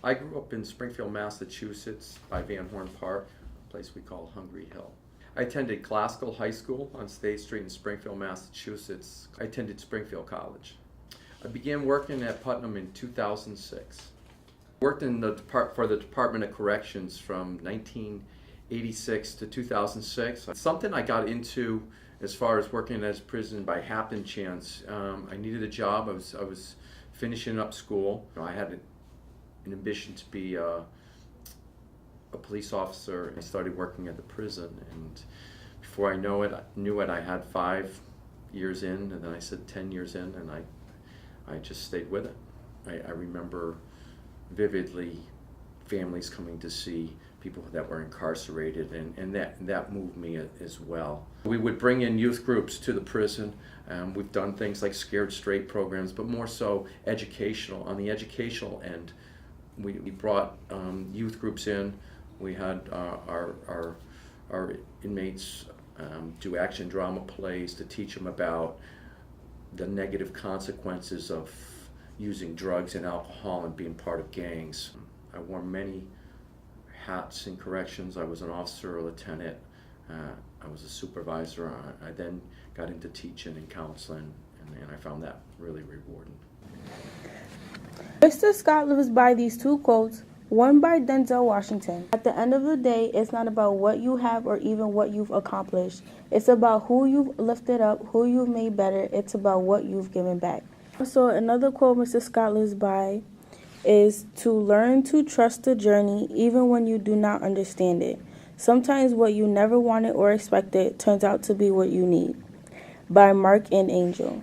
I grew up in Springfield, Massachusetts by Van Horn Park, a place we call Hungry Hill. I attended Classical High School on State Street in Springfield, Massachusetts. I attended Springfield College. I began working at Putnam in 2006. Worked in for the Department of Corrections from 1986 to 2006. Something I got into as far as working as prison by happen chance. I needed a job. I was finishing up school. I had an ambition to be a police officer. I started working at the prison, and before I knew it, I had 5 years in, and then I said 10 years in, and I just stayed with it. I remember vividly families coming to see people that were incarcerated, and that moved me as well. We would bring in youth groups to the prison. We've done things like Scared Straight programs, but more so educational. On the educational end, we brought youth groups in. We had our inmates do action drama plays to teach them about the negative consequences of using drugs and alcohol and being part of gangs. I wore many hats in corrections. I was an officer, a lieutenant. I was a supervisor. I then got into teaching and counseling, and I found that really rewarding. Mr. Scott lives by these two quotes, one by Denzel Washington. At the end of the day, it's not about what you have or even what you've accomplished. It's about who you've lifted up, who you've made better. It's about what you've given back. So another quote Mr. Scott lives by is to learn to trust the journey even when you do not understand it. Sometimes what you never wanted or expected turns out to be what you need. By Mark and Angel.